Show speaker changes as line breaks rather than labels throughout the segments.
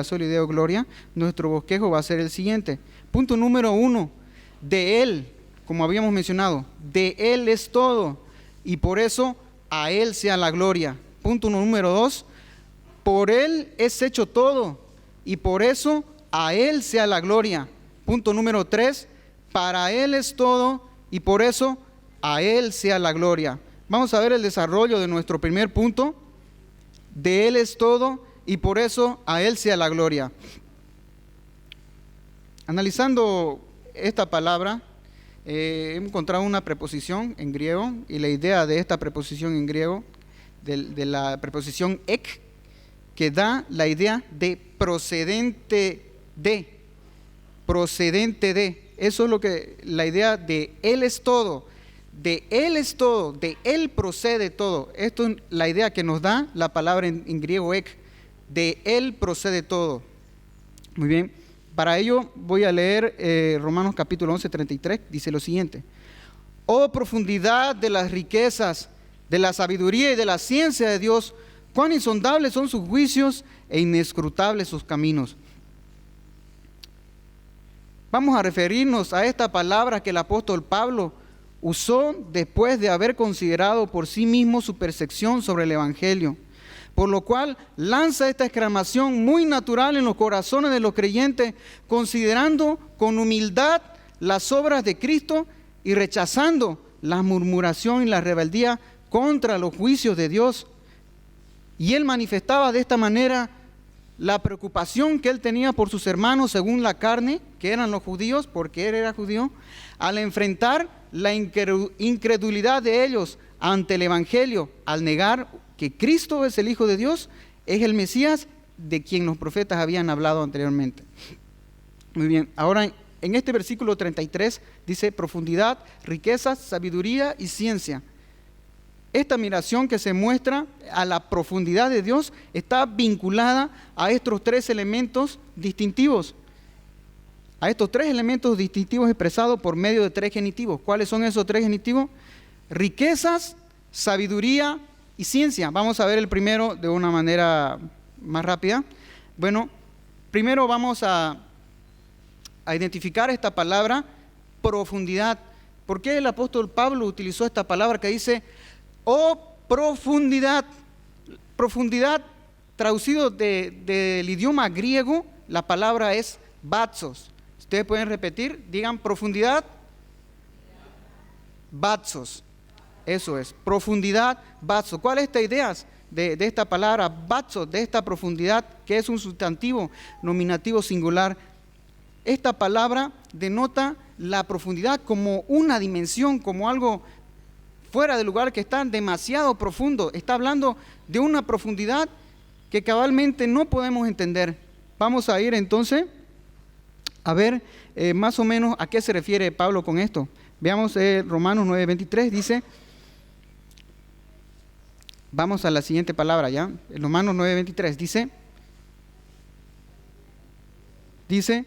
la solideo gloria, nuestro bosquejo va a ser el siguiente. Punto número 1, de Él, como habíamos mencionado, de Él es todo, y por eso a Él sea la gloria. Punto número 2, por Él es hecho todo, y por eso a Él sea la gloria. Punto número 3, para Él es todo, y por eso a Él sea la gloria. Vamos a ver el desarrollo de nuestro primer punto. De Él es todo, y por eso a Él sea la gloria. Analizando esta palabra, he encontrado una preposición en griego, y la idea de esta preposición en griego, de la preposición ek, que da la idea de procedente de. Procedente de. Eso es lo que la idea de Él es todo. De Él es todo, de Él procede todo. Esto es la idea que nos da la palabra en griego ek. De Él procede todo. Muy bien. Para ello voy a leer Romanos capítulo 11, 33. Dice lo siguiente. Oh profundidad de las riquezas, de la sabiduría y de la ciencia de Dios, cuán insondables son sus juicios e inescrutables sus caminos. Vamos a referirnos a esta palabra que el apóstol Pablo usó después de haber considerado por sí mismo su percepción sobre el Evangelio, por lo cual lanza esta exclamación muy natural en los corazones de los creyentes, considerando con humildad las obras de Cristo y rechazando la murmuración y la rebeldía contra los juicios de Dios. Y él manifestaba de esta manera la preocupación que él tenía por sus hermanos según la carne, que eran los judíos, porque él era judío, al enfrentar la incredulidad de ellos ante el Evangelio, al negar que Cristo es el Hijo de Dios, es el Mesías de quien los profetas habían hablado anteriormente. Muy bien, ahora en este versículo 33 dice profundidad, riqueza, sabiduría y ciencia. Esta admiración que se muestra a la profundidad de Dios está vinculada a estos tres elementos distintivos. A estos tres elementos distintivos expresados por medio de tres genitivos. ¿Cuáles son esos tres genitivos? Riquezas, sabiduría y ciencia. Vamos a ver el primero de una manera más rápida. Bueno, primero vamos a identificar esta palabra profundidad. ¿Por qué el apóstol Pablo utilizó esta palabra que dice oh profundidad? Profundidad, traducido del idioma griego, la palabra es batsos. Ustedes pueden repetir, digan profundidad, batsos. Eso es, profundidad, batsos. ¿Cuál es esta idea de esta palabra batsos, de esta profundidad, que es un sustantivo nominativo singular? Esta palabra denota la profundidad como una dimensión, como algo fuera de lugar, que está demasiado profundo. Está hablando de una profundidad que cabalmente no podemos entender. Vamos a ir entonces a ver más o menos a qué se refiere Pablo con esto. Veamos Romanos 9:23, dice, vamos a la siguiente palabra ya, Romanos 9:23 dice,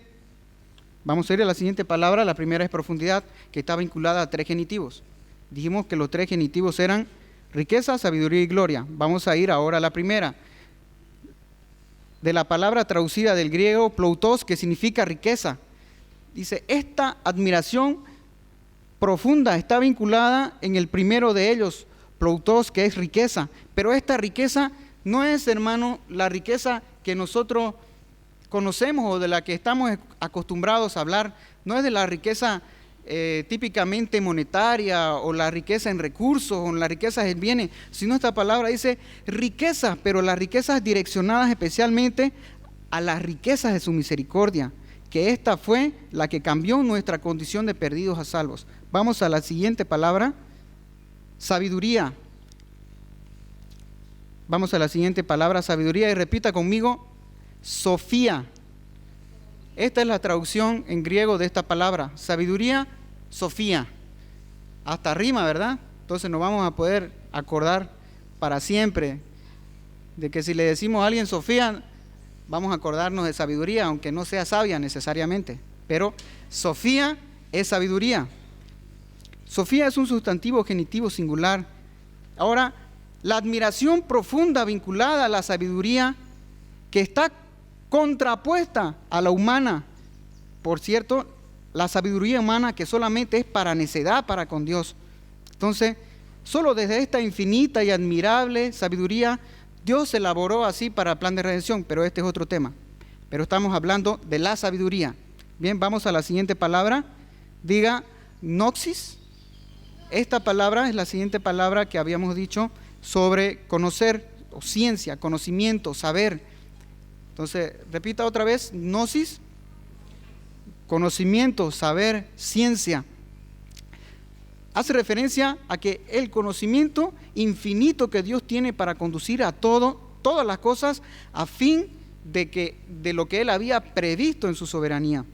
vamos a ir a la siguiente palabra. La primera es profundidad, que está vinculada a tres genitivos. Dijimos que los tres genitivos eran riqueza, sabiduría y gloria. Vamos a ir ahora a la primera. De la palabra traducida del griego ploutos, que significa riqueza. Dice, esta admiración profunda está vinculada en el primero de ellos, ploutos, que es riqueza. Pero esta riqueza no es, hermano, la riqueza que nosotros conocemos o de la que estamos acostumbrados a hablar. No es de la riqueza típicamente monetaria o la riqueza en recursos o la riqueza en bienes, sino esta palabra dice riqueza, pero las riquezas direccionadas especialmente a las riquezas de su misericordia, que esta fue la que cambió nuestra condición de perdidos a salvos. Vamos a la siguiente palabra, sabiduría. Vamos a la siguiente palabra, sabiduría, y repita conmigo, Sofía. Esta es la traducción en griego de esta palabra, sabiduría, Sofía. Hasta rima, ¿verdad? Entonces nos vamos a poder acordar para siempre de que si le decimos a alguien Sofía, vamos a acordarnos de sabiduría, aunque no sea sabia necesariamente. Pero Sofía es sabiduría. Sofía es un sustantivo genitivo singular. Ahora, la admiración profunda vinculada a la sabiduría que está contrapuesta a la humana. Por cierto, la sabiduría humana que solamente es para necedad para con Dios. Entonces, solo desde esta infinita y admirable sabiduría, Dios elaboró así para el plan de redención, pero este es otro tema. Pero estamos hablando de la sabiduría. Bien, vamos a la siguiente palabra. Diga, noxis. Esta palabra es la siguiente palabra que habíamos dicho sobre conocer, o ciencia, conocimiento, saber. Entonces, repita otra vez, gnosis, conocimiento, saber, ciencia. Hace referencia a que el conocimiento infinito que Dios tiene para conducir a todas las cosas a fin de lo que Él había previsto en su soberanía.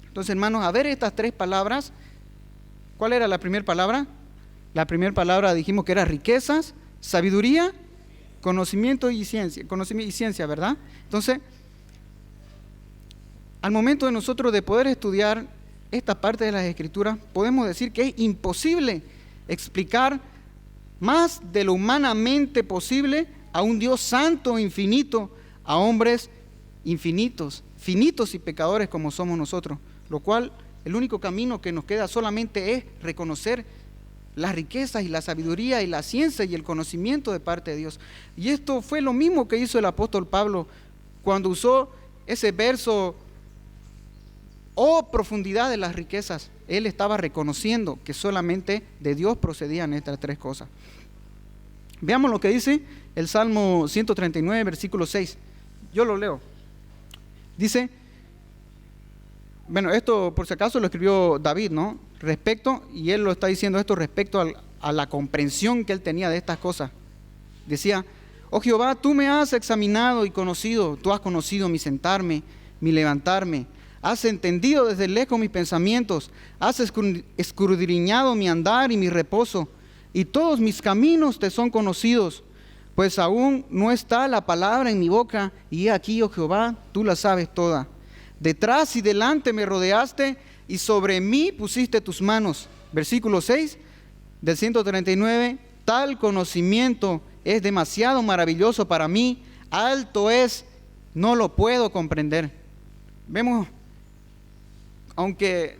Entonces, hermanos, a ver estas tres palabras. ¿Cuál era la primera palabra? La primera palabra dijimos que era riquezas, sabiduría, conocimiento y ciencia, ¿verdad? Entonces, al momento de nosotros de poder estudiar esta parte de las Escrituras, podemos decir que es imposible explicar más de lo humanamente posible a un Dios santo, infinito, a hombres infinitos, finitos y pecadores como somos nosotros, lo cual el único camino que nos queda solamente es reconocer las riquezas y la sabiduría y la ciencia y el conocimiento de parte de Dios. Y esto fue lo mismo que hizo el apóstol Pablo cuando usó ese verso, oh profundidad de las riquezas. Él estaba reconociendo que solamente de Dios procedían estas tres cosas. Veamos lo que dice el Salmo 139, versículo 6. Yo lo leo. Dice, bueno, esto por si acaso lo escribió David, ¿no? Y él lo está diciendo esto respecto a la comprensión que él tenía de estas cosas. Decía, oh Jehová, tú me has examinado y conocido, tú has conocido mi sentarme, mi levantarme, has entendido desde lejos mis pensamientos, has escudriñado mi andar y mi reposo, y todos mis caminos te son conocidos, pues aún no está la palabra en mi boca, y he aquí, oh Jehová, tú la sabes toda. Detrás y delante me rodeaste, y sobre mí pusiste tus manos. Versículo 6 del 139, tal conocimiento es demasiado maravilloso para mí, alto es, no lo puedo comprender. Vemos, aunque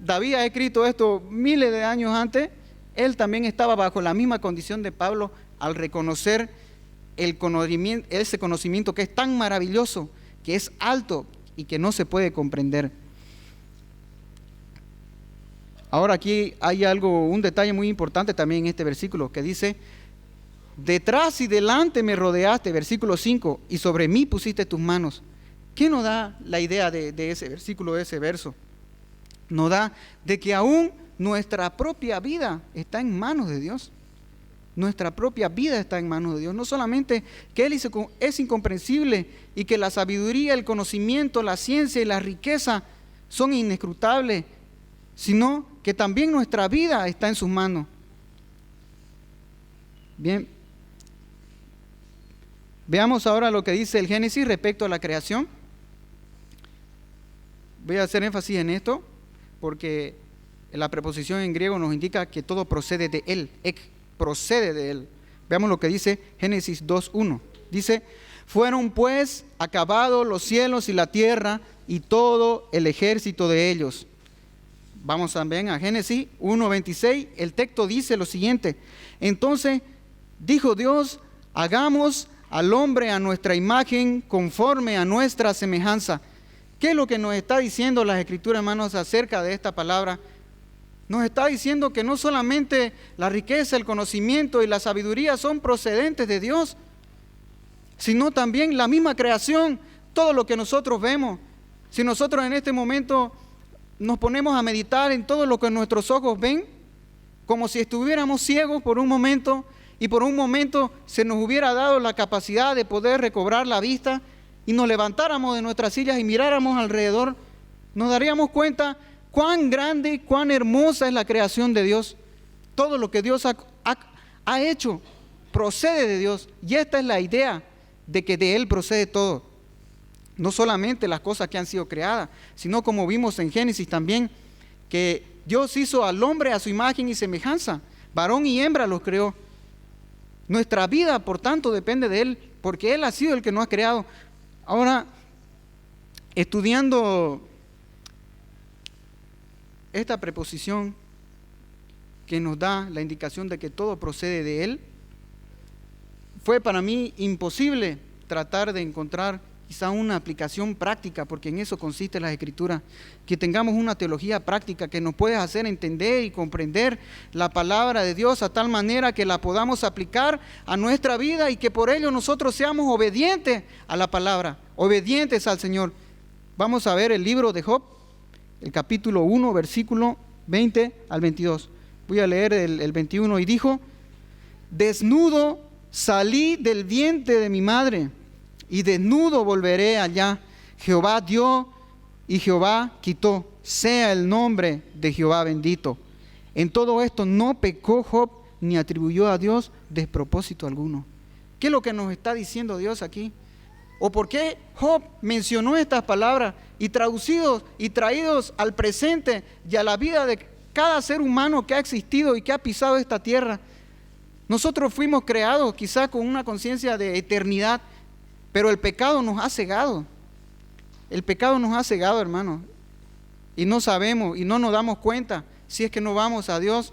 David ha escrito esto miles de años antes, él también estaba bajo la misma condición de Pablo al reconocer ese conocimiento que es tan maravilloso, que es alto y que no se puede comprender. Ahora aquí hay un detalle muy importante también en este versículo que dice, detrás y delante me rodeaste, versículo 5, y sobre mí pusiste tus manos. ¿Qué nos da la idea de ese versículo, de ese verso? Nos da de que aún nuestra propia vida está en manos de Dios. Nuestra propia vida está en manos de Dios. No solamente que Él es incomprensible y que la sabiduría, el conocimiento, la ciencia y la riqueza son inescrutables, sino que también nuestra vida está en sus manos. Bien, veamos ahora lo que dice el Génesis respecto a la creación. Voy a hacer énfasis en esto porque la preposición en griego nos indica que todo procede de Él, procede de Él. Veamos lo que dice Génesis 2:1. Dice, fueron pues acabados los cielos y la tierra y todo el ejército de ellos. Vamos también a Génesis 1:26. El texto dice lo siguiente: entonces dijo Dios, hagamos al hombre a nuestra imagen, conforme a nuestra semejanza. ¿Qué es lo que nos está diciendo las Escrituras, hermanos, acerca de esta palabra? Nos está diciendo que no solamente la riqueza, el conocimiento y la sabiduría son procedentes de Dios, sino también la misma creación, todo lo que nosotros vemos. Si nosotros en este momento nos ponemos a meditar en todo lo que nuestros ojos ven, como si estuviéramos ciegos por un momento, y por un momento se nos hubiera dado la capacidad de poder recobrar la vista y nos levantáramos de nuestras sillas y miráramos alrededor, nos daríamos cuenta cuán grande, cuán hermosa es la creación de Dios. Todo lo que Dios ha hecho procede de Dios, y esta es la idea de que de Él procede todo. No solamente las cosas que han sido creadas, sino como vimos en Génesis también, que Dios hizo al hombre a su imagen y semejanza, varón y hembra los creó. Nuestra vida, por tanto, depende de Él, porque Él ha sido el que nos ha creado. Ahora, estudiando esta preposición que nos da la indicación de que todo procede de Él, fue para mí imposible tratar de encontrar quizá una aplicación práctica, porque en eso consiste la Escritura, que tengamos una teología práctica que nos pueda hacer entender y comprender la palabra de Dios a tal manera que la podamos aplicar a nuestra vida y que por ello nosotros seamos obedientes a la palabra, obedientes al Señor. Vamos a ver el libro de Job, el capítulo 1, versículo 20 al 22. Voy a leer el 21. Y dijo: desnudo salí del vientre de mi madre, y desnudo volveré allá. Jehová dio y Jehová quitó. Sea el nombre de Jehová bendito. En todo esto no pecó Job, ni atribuyó a Dios despropósito alguno. ¿Qué es lo que nos está diciendo Dios aquí? ¿O por qué Job mencionó estas palabras y traducidos y traídos al presente y a la vida de cada ser humano que ha existido y que ha pisado esta tierra? Nosotros fuimos creados quizá con una conciencia de eternidad, pero el pecado nos ha cegado. El pecado nos ha cegado, hermanos. Y no sabemos y no nos damos cuenta si es que no vamos a Dios.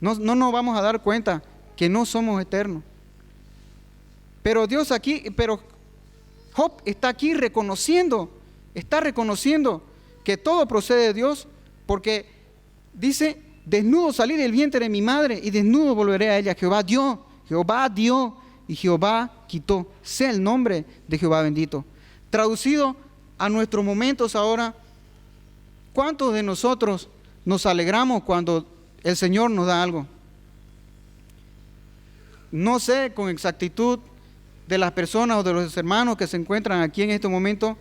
No nos vamos a dar cuenta que no somos eternos. Pero Job está aquí está reconociendo que todo procede de Dios, porque dice: desnudo salí del vientre de mi madre y desnudo volveré a ella. Jehová dio y Jehová quitó. Sea el nombre de Jehová bendito. Traducido a nuestros momentos ahora, ¿cuántos de nosotros nos alegramos cuando el Señor nos da algo? No sé con exactitud de las personas o de los hermanos que se encuentran aquí en este momento,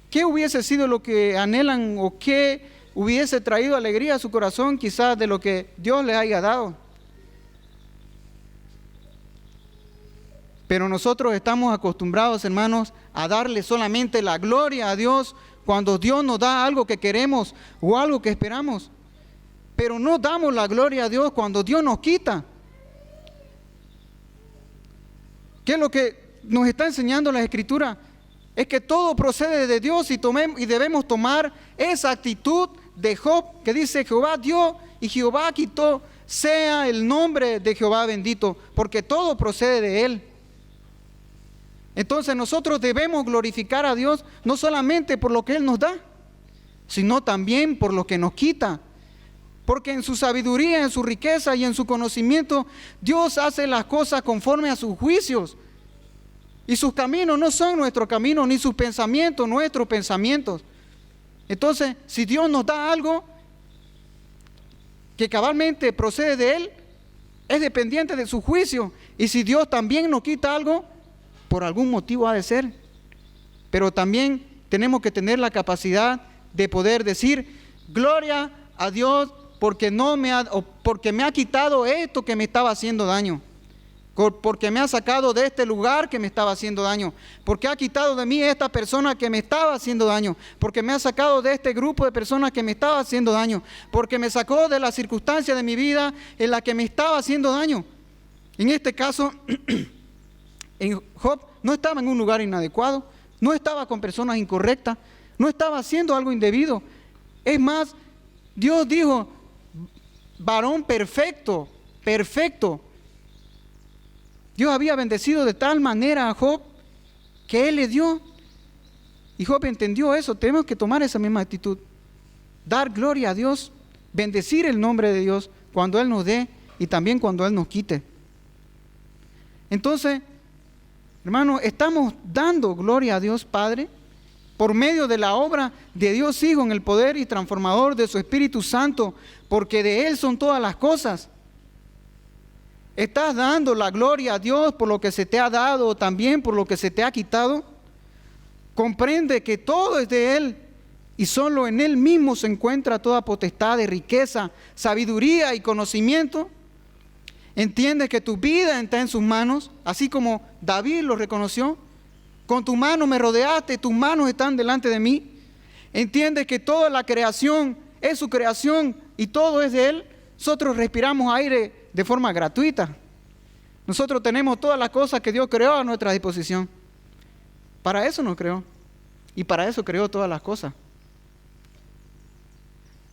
¿qué hubiese sido lo que anhelan o qué hubiese traído alegría a su corazón quizás de lo que Dios les haya dado? Pero nosotros estamos acostumbrados, hermanos, a darle solamente la gloria a Dios cuando Dios nos da algo que queremos o algo que esperamos. Pero no damos la gloria a Dios cuando Dios nos quita. ¿Qué es lo que nos está enseñando la Escritura? Es que todo procede de Dios y debemos tomar esa actitud de Job que dice: Jehová dio y Jehová quitó. Sea el nombre de Jehová bendito, porque todo procede de Él. Entonces nosotros debemos glorificar a Dios no solamente por lo que Él nos da, sino también por lo que nos quita. Porque en su sabiduría, en su riqueza y en su conocimiento, Dios hace las cosas conforme a sus juicios. Y sus caminos no son nuestros caminos, ni sus pensamientos nuestros pensamientos. Entonces, si Dios nos da algo que cabalmente procede de Él, es dependiente de su juicio. Y si Dios también nos quita algo, por algún motivo ha de ser. Pero también tenemos que tener la capacidad de poder decir: gloria a Dios porque me ha quitado esto que me estaba haciendo daño, porque me ha sacado de este lugar que me estaba haciendo daño, porque ha quitado de mí esta persona que me estaba haciendo daño, porque me ha sacado de este grupo de personas que me estaba haciendo daño, porque me sacó de la circunstancia de mi vida en la que me estaba haciendo daño. En este caso, en Job no estaba en un lugar inadecuado, no estaba con personas incorrectas, no estaba haciendo algo indebido. Es más, Dios dijo: varón perfecto, perfecto. Dios había bendecido de tal manera a Job que Él le dio. Y Job entendió eso. Tenemos que tomar esa misma actitud. Dar gloria a Dios, bendecir el nombre de Dios cuando Él nos dé y también cuando Él nos quite. Entonces, hermano, estamos dando gloria a Dios Padre por medio de la obra de Dios Hijo en el poder y transformador de su Espíritu Santo, porque de Él son todas las cosas. ¿Estás dando la gloria a Dios por lo que se te ha dado o también por lo que se te ha quitado? Comprende que todo es de Él y solo en Él mismo se encuentra toda potestad de riqueza, sabiduría y conocimiento. Entiende que tu vida está en sus manos, así como David lo reconoció. Con tu mano me rodeaste, tus manos están delante de mí. Entiende que toda la creación es su creación y todo es de Él. Nosotros respiramos aire de forma gratuita. Nosotros tenemos todas las cosas que Dios creó a nuestra disposición. Para eso nos creó. Y para eso creó todas las cosas.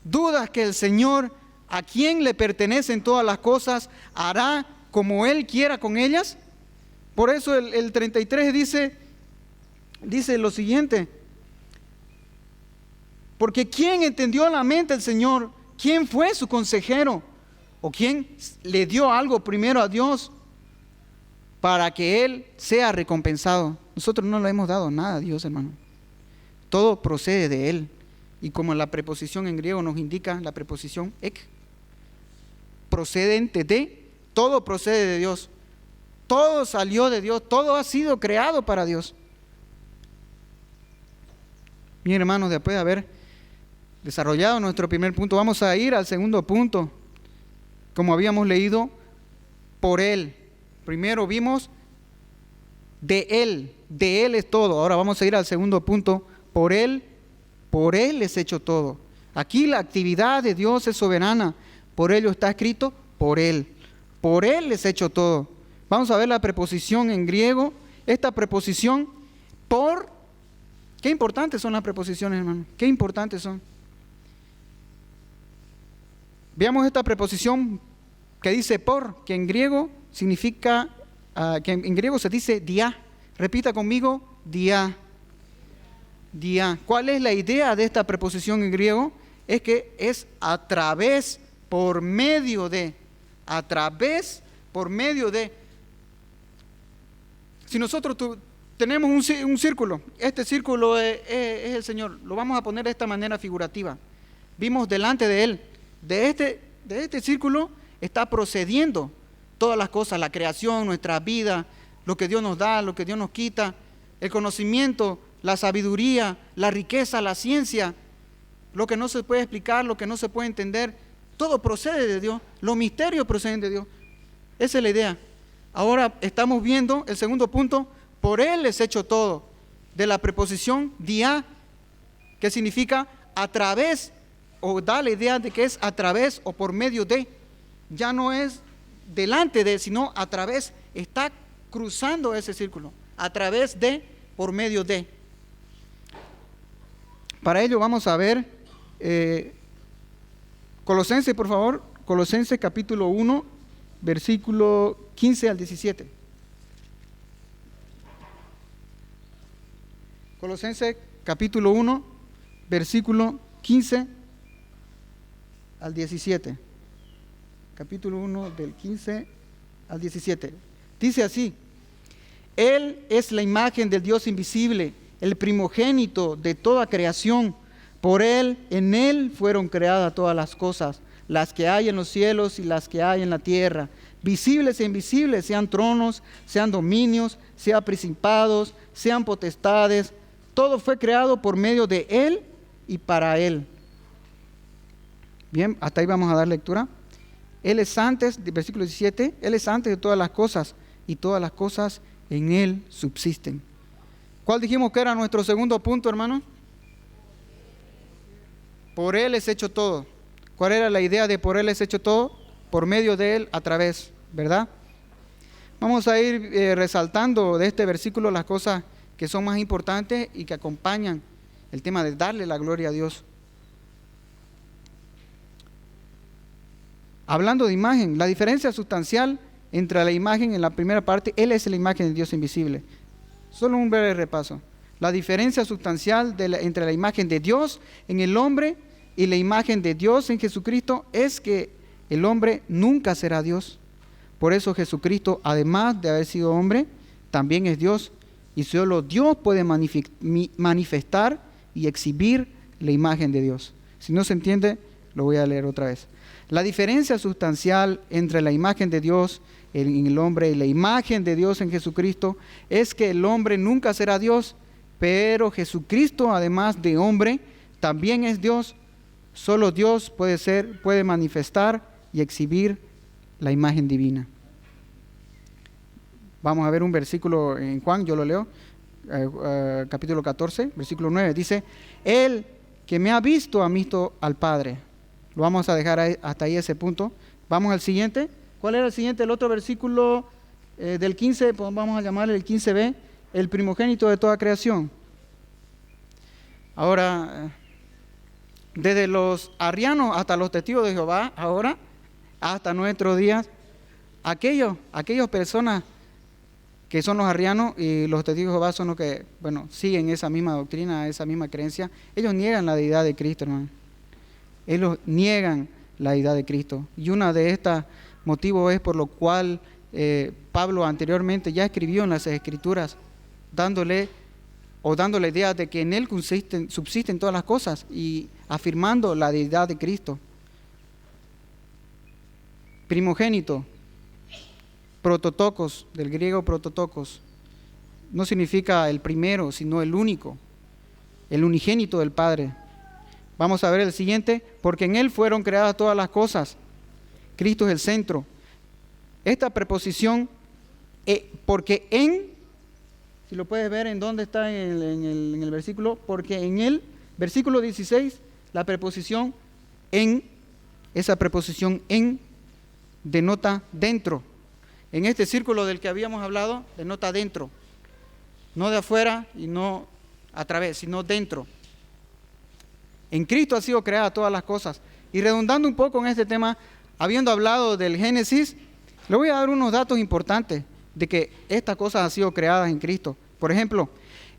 ¿Dudas que el Señor, a quien le pertenecen todas las cosas, hará como Él quiera con ellas? Por eso el 33 dice lo siguiente. Porque ¿quién entendió la mente del Señor? ¿Quién fue su consejero? ¿O quién le dio algo primero a Dios para que Él sea recompensado? Nosotros no le hemos dado nada a Dios, hermano. Todo procede de Él. Y como la preposición en griego nos indica, la preposición ek, procedente de, todo procede de Dios. Todo salió de Dios, todo ha sido creado para Dios. Bien, hermanos, después de haber desarrollado nuestro primer punto, vamos a ir al segundo punto. Como habíamos leído, por Él. Primero vimos de Él es todo. Ahora vamos a ir al segundo punto, por Él es hecho todo. Aquí la actividad de Dios es soberana, por ello está escrito, por Él es hecho todo. Vamos a ver la preposición en griego, esta preposición por, qué importantes son las preposiciones, hermano, qué importantes son. Veamos esta preposición que dice por, que en griego significa, que en griego se dice dia. Repita conmigo, dia. Dia. ¿Cuál es la idea de esta preposición en griego? Es que es a través, por medio de, a través, por medio de. Si nosotros tenemos un círculo, este círculo es el Señor, lo vamos a poner de esta manera figurativa. Vimos delante de Él, de este círculo está procediendo todas las cosas, la creación, nuestra vida, lo que Dios nos da, lo que Dios nos quita, el conocimiento, la sabiduría, la riqueza, la ciencia, lo que no se puede explicar, lo que no se puede entender, todo procede de Dios, los misterios proceden de Dios. Esa es la idea. Ahora estamos viendo el segundo punto, por Él es hecho todo, de la preposición dia, que significa a través, o da la idea de que es a través o por medio de, ya no es delante de, sino a través, está cruzando ese círculo, a través de, por medio de. Para ello vamos a ver Colosenses, por favor, Colosenses capítulo 1, versículo 15 al 17. Colosenses capítulo 1, versículo 15 al 17. Capítulo 1 del 15 al 17. Dice así: Él es la imagen del Dios invisible, el primogénito de toda creación. Por Él, en Él fueron creadas todas las cosas, las que hay en los cielos y las que hay en la tierra, visibles e invisibles, sean tronos, sean dominios, sean principados, sean potestades. Todo fue creado por medio de Él y para Él. Bien, hasta ahí vamos a dar lectura. Él es antes, versículo 17, Él es antes de todas las cosas y todas las cosas en Él subsisten. ¿Cuál dijimos que era nuestro segundo punto, hermano? Por Él es hecho todo. ¿Cuál era la idea de por Él es hecho todo? Por medio de Él, a través, ¿verdad? Vamos a ir resaltando de este versículo las cosas que son más importantes y que acompañan el tema de darle la gloria a Dios. Hablando de imagen, la diferencia sustancial entre la imagen en la primera parte, Él es la imagen de Dios invisible. Solo un breve repaso. La diferencia sustancial entre la imagen de Dios en el hombre y la imagen de Dios en Jesucristo es que el hombre nunca será Dios. Por eso Jesucristo, además de haber sido hombre, también es Dios. Y solo Dios puede manifestar y exhibir la imagen de Dios. Si no se entiende, lo voy a leer otra vez. La diferencia sustancial entre la imagen de Dios en el hombre y la imagen de Dios en Jesucristo es que el hombre nunca será Dios, pero Jesucristo, además de hombre, también es Dios. Solo Dios puede manifestar y exhibir la imagen divina. Vamos a ver un versículo en Juan, yo lo leo, capítulo 14, versículo 9. Dice: Él que me ha visto al Padre. Lo vamos a dejar hasta ahí ese punto. Vamos al siguiente. ¿Cuál era el siguiente? El otro versículo del 15, pues vamos a llamarle el 15b. el primogénito de toda creación. Ahora, desde los arrianos hasta los testigos de Jehová, ahora, hasta nuestros días, aquellas personas que son los arrianos y los testigos de Jehová son los que, siguen esa misma doctrina, esa misma creencia. Ellos niegan la deidad de Cristo, hermano. Ellos niegan la deidad de Cristo. Y uno de estos motivos es por lo cual Pablo anteriormente ya escribió en las Escrituras, dándole idea de que en Él subsisten todas las cosas y afirmando la deidad de Cristo. Primogénito, prototokos, del griego prototokos, no significa el primero, sino el único, el unigénito del Padre. Vamos a ver el siguiente, porque en Él fueron creadas todas las cosas. Cristo es el centro. Esta preposición, porque en, si lo puedes ver en dónde está en el versículo, porque en el versículo 16, la preposición en, esa preposición en, denota dentro. En este círculo del que habíamos hablado, denota dentro. No de afuera y no a través, sino dentro. En Cristo ha sido creada todas las cosas. Y redundando un poco en este tema, habiendo hablado del Génesis, le voy a dar unos datos importantes de que estas cosas han sido creadas en Cristo. Por ejemplo,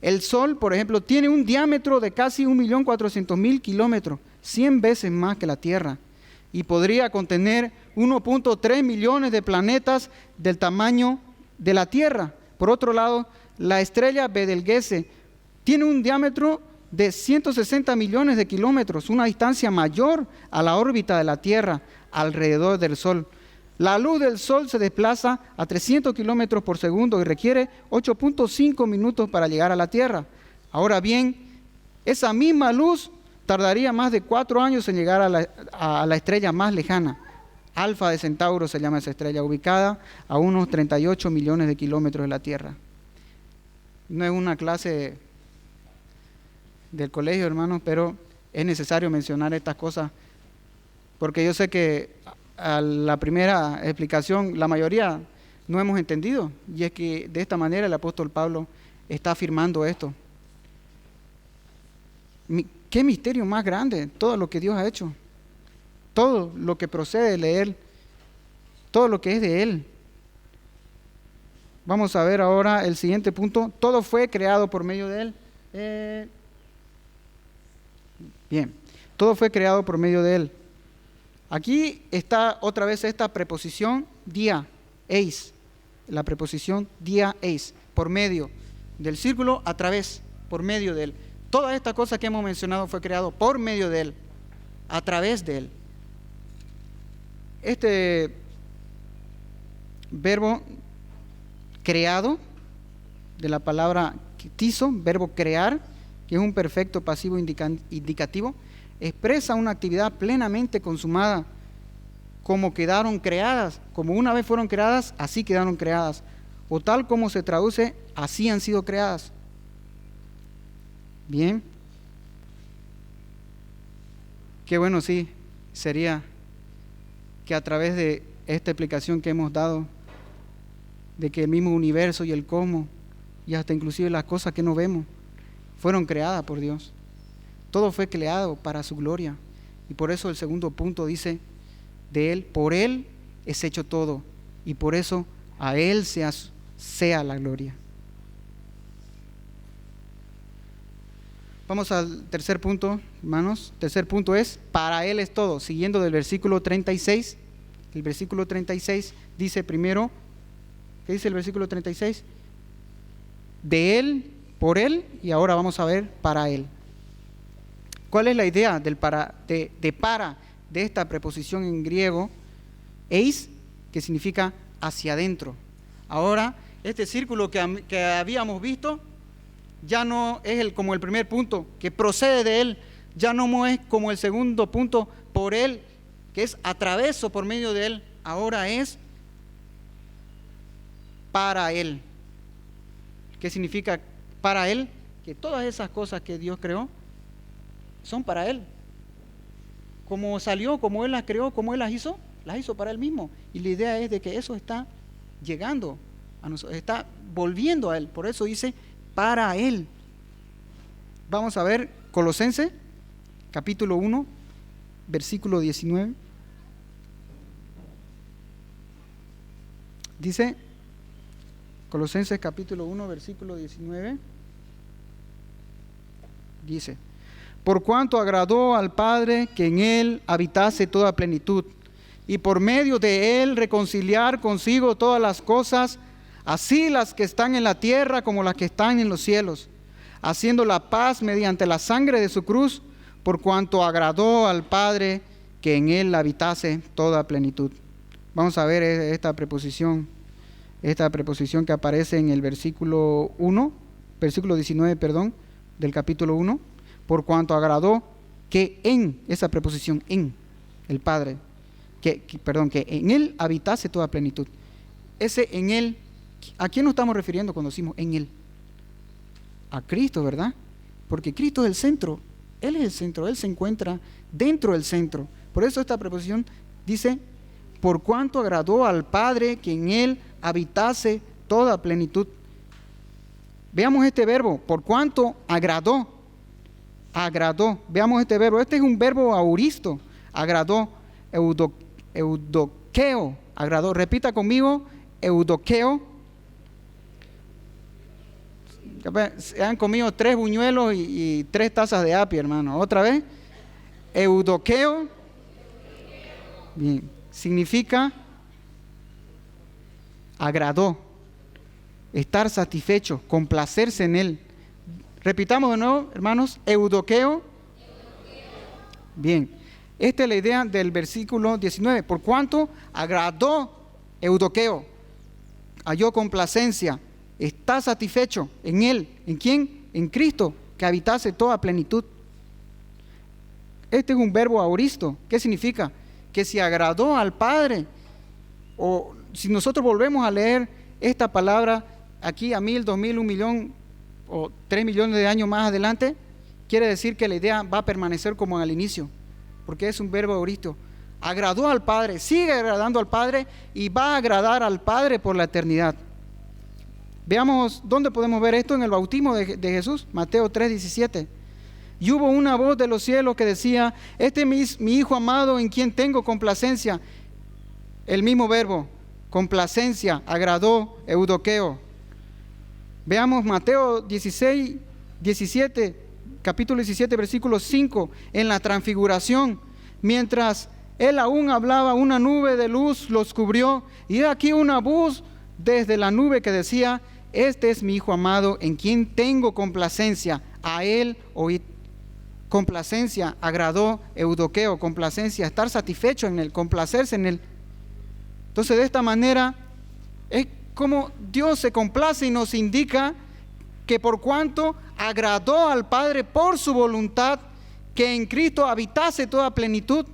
el Sol, tiene un diámetro de casi 1.400.000 kilómetros, 100 veces más que la Tierra, y podría contener 1.3 millones de planetas del tamaño de la Tierra. Por otro lado, la estrella Betelgeuse tiene un diámetro de 160 millones de kilómetros, una distancia mayor a la órbita de la Tierra alrededor del Sol. La luz del Sol se desplaza a 300 kilómetros por segundo y requiere 8.5 minutos para llegar a la Tierra. Ahora bien, esa misma luz tardaría más de 4 años en llegar a la estrella más lejana. Alfa de Centauro se llama esa estrella, ubicada a unos 38 millones de kilómetros de la Tierra. No es una clase del colegio, hermanos, pero es necesario mencionar estas cosas, porque yo sé que a la primera explicación la mayoría no hemos entendido, y es que de esta manera el apóstol Pablo está afirmando esto. Qué misterio más grande todo lo que Dios ha hecho, todo lo que procede de Él, todo lo que es de Él. Vamos a ver ahora el siguiente punto. Todo fue creado por medio de Él. Bien, todo fue creado por medio de Él. Aquí está otra vez esta preposición dia, eis, la preposición dia, eis, por medio del círculo, a través, por medio de Él. Toda esta cosa que hemos mencionado fue creado por medio de Él, a través de Él. Este verbo creado, de la palabra tizo, verbo crear, que es un perfecto pasivo indicativo, expresa una actividad plenamente consumada, como quedaron creadas, como una vez fueron creadas, así quedaron creadas, o tal como se traduce, así han sido creadas. Bien, qué bueno sí sería que a través de esta explicación que hemos dado, de que el mismo universo y el cosmos, y hasta inclusive las cosas que no vemos, fueron creadas por Dios. Todo fue creado para su gloria. Y por eso el segundo punto dice, de Él, por Él es hecho todo, y por eso a Él sea la gloria. Vamos al tercer punto, hermanos. Tercer punto es, para Él es todo. Siguiendo del versículo 36, el versículo 36 dice primero, ¿qué dice el versículo 36? De Él, por Él, y ahora vamos a ver para Él. ¿Cuál es la idea del para, de esta preposición en griego? Eis, que significa hacia adentro. Ahora, este círculo que habíamos visto, ya no es como el primer punto, que procede de Él, ya no es como el segundo punto, por Él, que es a través o por medio de Él, ahora es para Él. ¿Qué significa para Él? Que todas esas cosas que Dios creó son para Él. Como salió, como Él las creó, como Él las hizo para Él mismo. Y la idea es de que eso está llegando a nosotros, está volviendo a Él. Por eso dice, para Él. Vamos a ver Colosenses, capítulo 1, versículo 19. Dice, Colosenses capítulo 1, versículo 19. Dice, por cuanto agradó al Padre que en Él habitase toda plenitud, y por medio de Él reconciliar consigo todas las cosas, así las que están en la tierra como las que están en los cielos, haciendo la paz mediante la sangre de su cruz, por cuanto agradó al Padre que en Él habitase toda plenitud. Vamos a ver esta preposición que aparece en el versículo 19, del capítulo 1, por cuanto agradó que en, esa preposición en, el Padre, que en Él habitase toda plenitud. Ese en Él, ¿a quién nos estamos refiriendo cuando decimos en Él? A Cristo, ¿verdad? Porque Cristo es el centro, Él es el centro, Él se encuentra dentro del centro. Por eso esta preposición dice, por cuanto agradó al Padre que en Él habitase toda plenitud. Veamos este verbo, por cuanto agradó. Veamos este verbo. Este es un verbo auristo. Agradó, eudoqueo. Agradó. Repita conmigo, eudoqueo. Se han comido 3 buñuelos y 3 tazas de apio, hermano. Otra vez. Eudoqueo. Bien. Significa agradó. Estar satisfecho, complacerse en Él. Repitamos de nuevo, hermanos, eudoqueo. Bien, esta es la idea del versículo 19. Por cuanto agradó, eudoqueo, halló complacencia, está satisfecho en Él. ¿En quién? En Cristo, que habitase toda plenitud. Este es un verbo auristo. ¿Qué significa? Que si agradó al Padre, o si nosotros volvemos a leer esta palabra aquí a 1000, 2000, 1.000.000 o 3 millones de años más adelante, quiere decir que la idea va a permanecer como al inicio, porque es un verbo auristo. Agradó al Padre, sigue agradando al Padre y va a agradar al Padre por la eternidad. Veamos dónde podemos ver esto en el bautismo de Jesús, Mateo 3:17. Y hubo una voz de los cielos que decía, este es mi Hijo amado en quien tengo complacencia. El mismo verbo, complacencia, agradó, eudoqueo. Veamos Mateo 17, capítulo 17, versículo 5, en la transfiguración. Mientras él aún hablaba, una nube de luz los cubrió, y aquí una voz desde la nube que decía, este es mi Hijo amado en quien tengo complacencia, a él oíd. Complacencia, agradó, eudoqueo, complacencia, estar satisfecho en Él, complacerse en Él. Entonces, de esta manera, es como Dios se complace y nos indica que por cuanto agradó al Padre por su voluntad, que en Cristo habitase toda plenitud.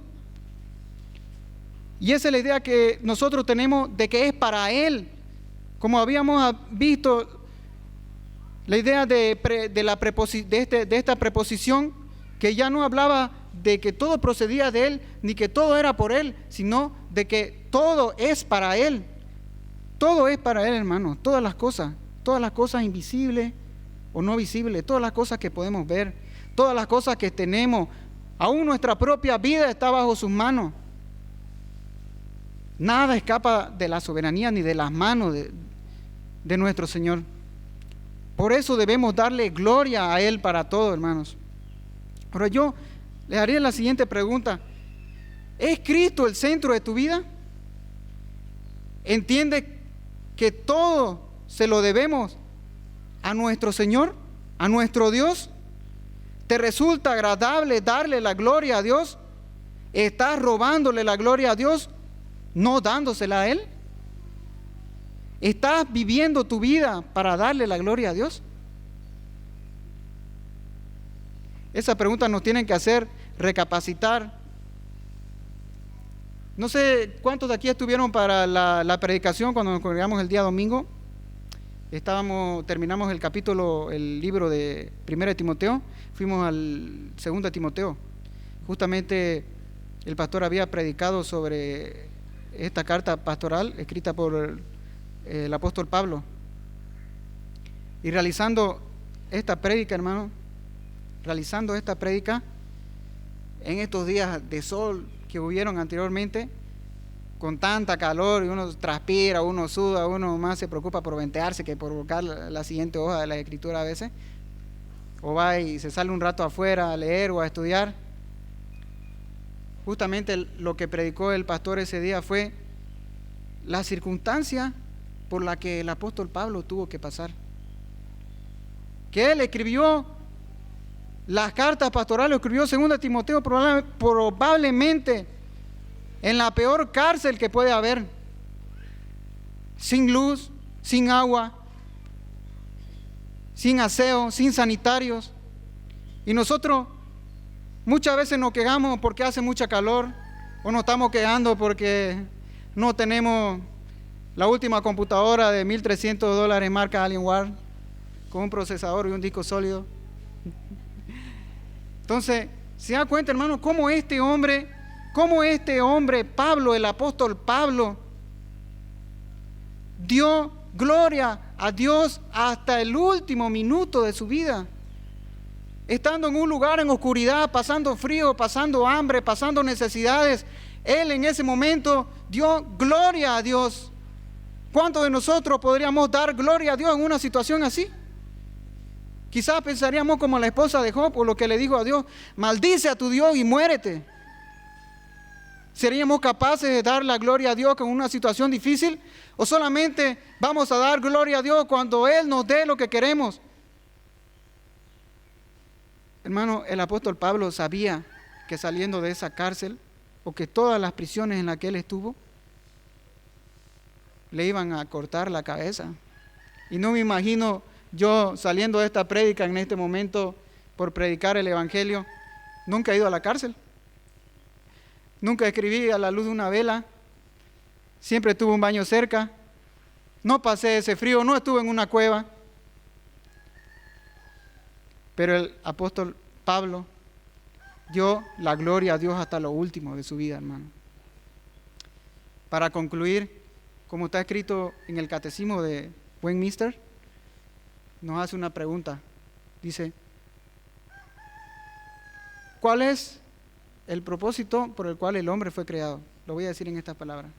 Y esa es la idea que nosotros tenemos de que es para Él. Como habíamos visto, la idea de esta preposición, que ya no hablaba de que todo procedía de Él, ni que todo era por Él, sino de que todo es para Él. Todo es para Él, hermano. Todas las cosas invisibles o no visibles, todas las cosas que podemos ver, todas las cosas que tenemos, aún nuestra propia vida está bajo sus manos. Nada escapa de la soberanía ni de las manos de nuestro Señor. Por eso debemos darle gloria a Él para todo, hermanos. Ahora yo le haría la siguiente pregunta. ¿Es Cristo el centro de tu vida? ¿Entiende que todo se lo debemos a nuestro Señor, a nuestro Dios? ¿Te resulta agradable darle la gloria a Dios? ¿Estás robándole la gloria a Dios, no dándosela a Él? ¿Estás viviendo tu vida para darle la gloria a Dios? Esa pregunta nos tienen que hacer recapacitar. No sé cuántos de aquí estuvieron para la predicación cuando nos congregamos el día domingo. Terminamos el libro de 1 Timoteo, fuimos al 2 Timoteo. Justamente el pastor había predicado sobre esta carta pastoral escrita por el apóstol Pablo. Y realizando esta prédica, hermano, en estos días de sol que hubieron anteriormente, con tanta calor, y uno transpira, uno suda, uno más se preocupa por ventearse que por buscar la siguiente hoja de la escritura a veces, o va y se sale un rato afuera a leer o a estudiar. Justamente lo que predicó el pastor ese día fue la circunstancia por la que el apóstol Pablo tuvo que pasar. Que él escribió las cartas pastorales, escribió 2 Timoteo probablemente en la peor cárcel que puede haber, sin luz, sin agua, sin aseo, sin sanitarios. Y nosotros muchas veces nos quejamos porque hace mucha calor, o nos estamos quejando porque no tenemos la última computadora de $1,300 marca Alienware con un procesador y un disco sólido. Entonces, se da cuenta, hermano, cómo este hombre, Pablo, el apóstol Pablo, dio gloria a Dios hasta el último minuto de su vida. Estando en un lugar en oscuridad, pasando frío, pasando hambre, pasando necesidades, él en ese momento dio gloria a Dios. ¿Cuántos de nosotros podríamos dar gloria a Dios en una situación así? Quizás pensaríamos como la esposa de Job, o lo que le dijo a Dios: maldice a tu Dios y muérete. ¿Seríamos capaces de dar la gloria a Dios en una situación difícil? ¿O solamente vamos a dar gloria a Dios cuando Él nos dé lo que queremos? Hermano, el apóstol Pablo sabía que saliendo de esa cárcel, o que todas las prisiones en las que él estuvo, le iban a cortar la cabeza. Y no me imagino yo saliendo de esta prédica en este momento por predicar el evangelio. Nunca he ido a la cárcel, nunca escribí a la luz de una vela, siempre tuve un baño cerca, no pasé ese frío, no estuve en una cueva. Pero el apóstol Pablo dio la gloria a Dios hasta lo último de su vida, hermano. Para concluir, como está escrito en el Catecismo de Westminster, nos hace una pregunta. Dice: ¿cuál es el propósito por el cual el hombre fue creado? Lo voy a decir en estas palabras.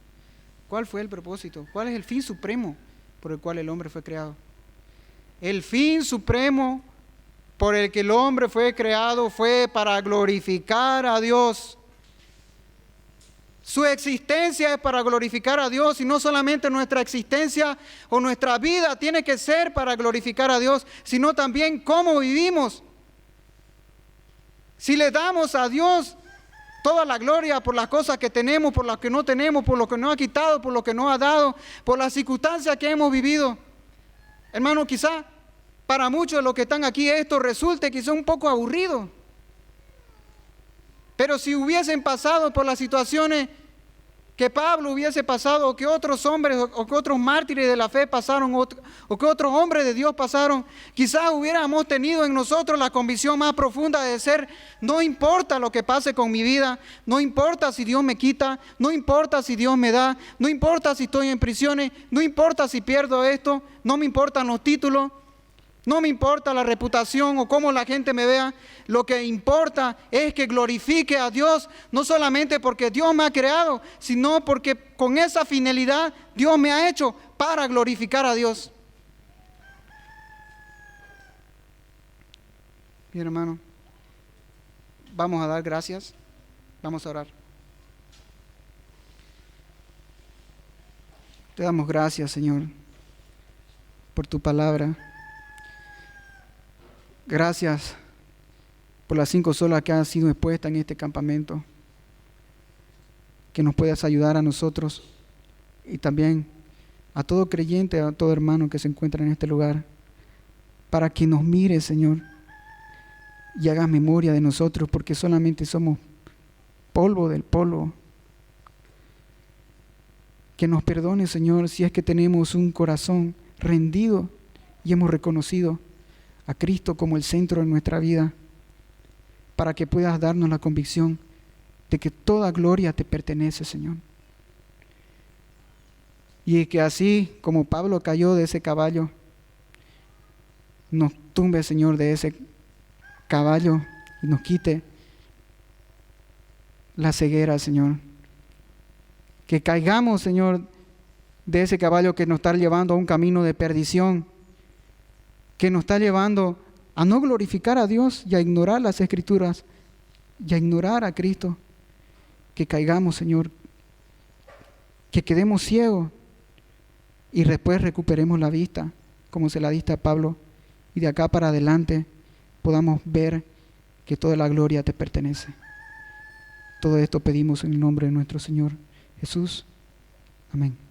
¿Cuál fue el propósito? ¿Cuál es el fin supremo por el cual el hombre fue creado? El fin supremo por el que el hombre fue creado fue para glorificar a Dios. Su existencia es para glorificar a Dios, y no solamente nuestra existencia o nuestra vida tiene que ser para glorificar a Dios, sino también cómo vivimos. Si le damos a Dios toda la gloria por las cosas que tenemos, por las que no tenemos, por lo que nos ha quitado, por lo que nos ha dado, por las circunstancias que hemos vivido, hermano, quizá para muchos de los que están aquí esto resulte quizá un poco aburrido. Pero si hubiesen pasado por las situaciones que Pablo hubiese pasado, o que otros hombres, o que otros mártires de la fe pasaron, o que otros hombres de Dios pasaron, quizás hubiéramos tenido en nosotros la convicción más profunda de ser: no importa lo que pase con mi vida, no importa si Dios me quita, no importa si Dios me da, no importa si estoy en prisiones, no importa si pierdo esto, no me importan los títulos, no me importa la reputación o cómo la gente me vea. Lo que importa es que glorifique a Dios, no solamente porque Dios me ha creado, sino porque con esa finalidad Dios me ha hecho para glorificar a Dios. Bien, hermano, vamos a dar gracias, vamos a orar. Te damos gracias, Señor, por tu palabra. Gracias por las 5 solas que han sido expuestas en este campamento, que nos puedas ayudar a nosotros y también a todo creyente, a todo hermano que se encuentra en este lugar, para que nos mires, Señor, y hagas memoria de nosotros, porque solamente somos polvo del polvo. Que nos perdone, Señor, si es que tenemos un corazón rendido y hemos reconocido a Cristo como el centro de nuestra vida, para que puedas darnos la convicción de que toda gloria te pertenece, Señor. Y que así como Pablo cayó de ese caballo, nos tumbe, Señor, de ese caballo y nos quite la ceguera, Señor. Que caigamos, Señor, de ese caballo que nos está llevando a un camino de perdición, que nos está llevando a no glorificar a Dios y a ignorar las Escrituras y a ignorar a Cristo. Que caigamos, Señor, que quedemos ciegos y después recuperemos la vista, como se la diste a Pablo, y de acá para adelante podamos ver que toda la gloria te pertenece. Todo esto pedimos en el nombre de nuestro Señor Jesús. Amén.